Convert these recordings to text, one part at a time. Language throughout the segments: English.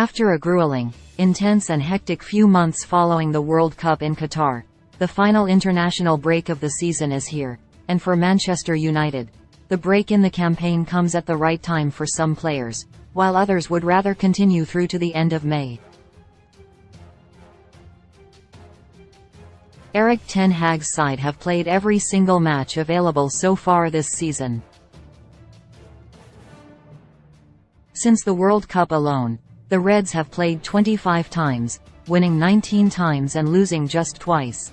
After a grueling, intense and hectic few months following the World Cup in Qatar, the final international break of the season is here, and for Manchester United, the break in the campaign comes at the right time for some players, while others would rather continue through to the end of May. Erik ten Hag's side have played every single match available so far this season. Since the World Cup alone, the Reds have played 25 times, winning 19 times and losing just twice.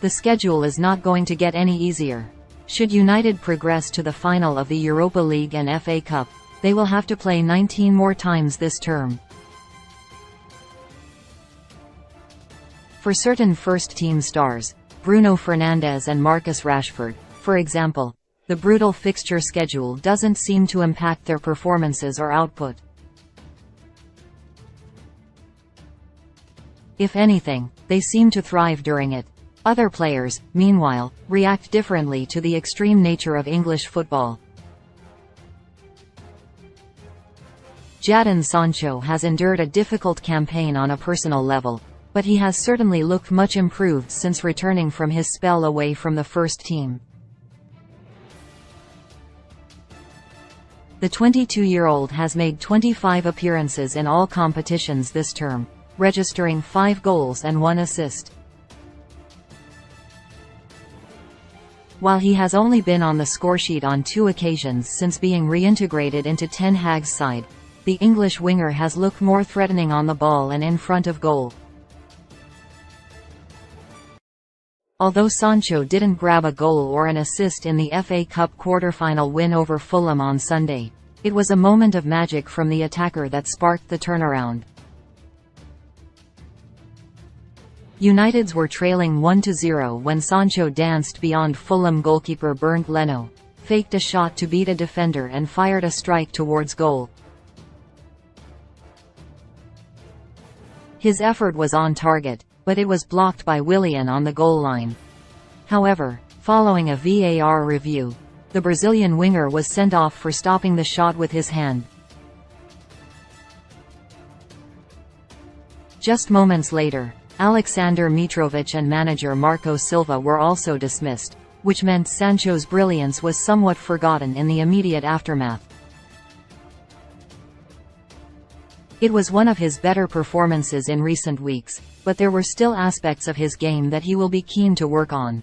The schedule is not going to get any easier. Should United progress to the final of the Europa League and FA Cup, they will have to play 19 more times this term. For certain first-team stars, Bruno Fernandes and Marcus Rashford, for example, the brutal fixture schedule doesn't seem to impact their performances or output. If anything, they seem to thrive during it. Other players, meanwhile, react differently to the extreme nature of English football. Jadon Sancho has endured a difficult campaign on a personal level, but he has certainly looked much improved since returning from his spell away from the first team. The 22-year-old has made 25 appearances in all competitions this term, registering 5 goals and 1 assist. While he has only been on the scoresheet on 2 occasions since being reintegrated into Ten Hag's side, the English winger has looked more threatening on the ball and in front of goal. Although Sancho didn't grab a goal or an assist in the FA Cup quarter-final win over Fulham on Sunday, it was a moment of magic from the attacker that sparked the turnaround. Uniteds were trailing 1-0 when Sancho danced beyond Fulham goalkeeper Bernd Leno, faked a shot to beat a defender and fired a strike towards goal. His effort was on target, but it was blocked by Willian on the goal line. However, following a VAR review, the Brazilian winger was sent off for stopping the shot with his hand. Just moments later, Aleksandar Mitrovic and manager Marco Silva were also dismissed, which meant Sancho's brilliance was somewhat forgotten in the immediate aftermath. It was one of his better performances in recent weeks, but there were still aspects of his game that he will be keen to work on.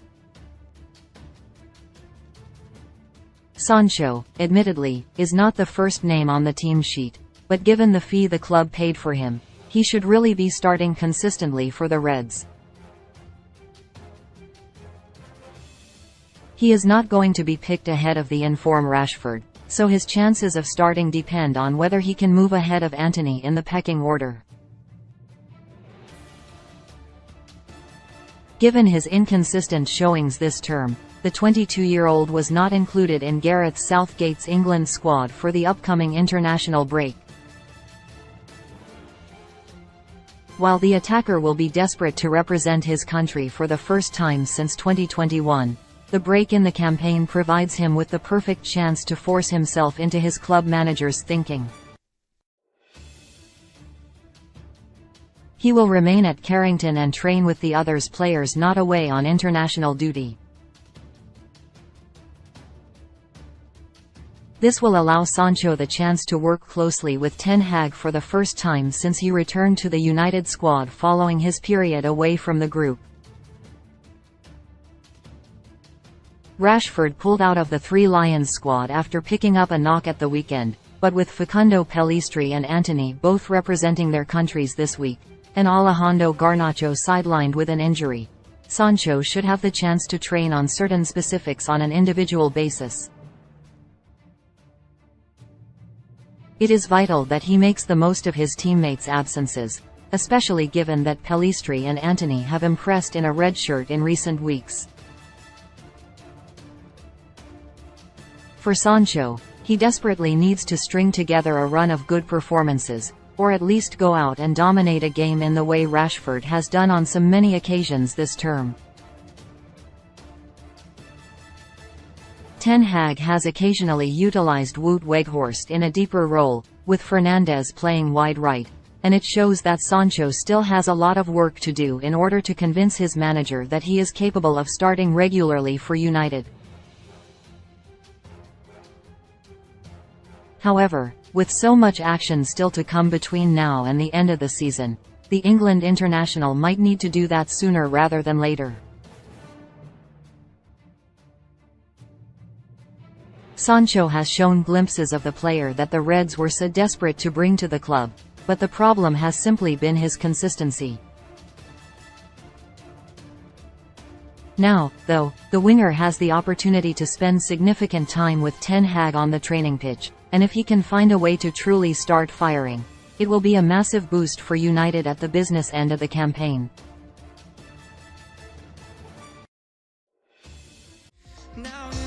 Sancho, admittedly, is not the first name on the team sheet, but given the fee the club paid for him, he should really be starting consistently for the Reds. He is not going to be picked ahead of the in-form Rashford, so his chances of starting depend on whether he can move ahead of Antony in the pecking order. Given his inconsistent showings this term, the 22-year-old was not included in Gareth Southgate's England squad for the upcoming international break. While the attacker will be desperate to represent his country for the first time since 2021, the break in the campaign provides him with the perfect chance to force himself into his club manager's thinking. He will remain at Carrington and train with the others players not away on international duty. This will allow Sancho the chance to work closely with Ten Hag for the first time since he returned to the United squad following his period away from the group. Rashford pulled out of the Three Lions squad after picking up a knock at the weekend, but with Facundo Pellistri and Antony both representing their countries this week, and Alejandro Garnacho sidelined with an injury, Sancho should have the chance to train on certain specifics on an individual basis. It is vital that he makes the most of his teammates' absences, especially given that Pellistri and Antony have impressed in a red shirt in recent weeks. For Sancho, he desperately needs to string together a run of good performances, or at least go out and dominate a game in the way Rashford has done on so many occasions this term. Ten Hag has occasionally utilized Wout Weghorst in a deeper role, with Fernandes playing wide right, and it shows that Sancho still has a lot of work to do in order to convince his manager that he is capable of starting regularly for United. However, with so much action still to come between now and the end of the season, the England international might need to do that sooner rather than later. Sancho has shown glimpses of the player that the Reds were so desperate to bring to the club, but the problem has simply been his consistency. Now, though, the winger has the opportunity to spend significant time with Ten Hag on the training pitch, and if he can find a way to truly start firing, it will be a massive boost for United at the business end of the campaign. Now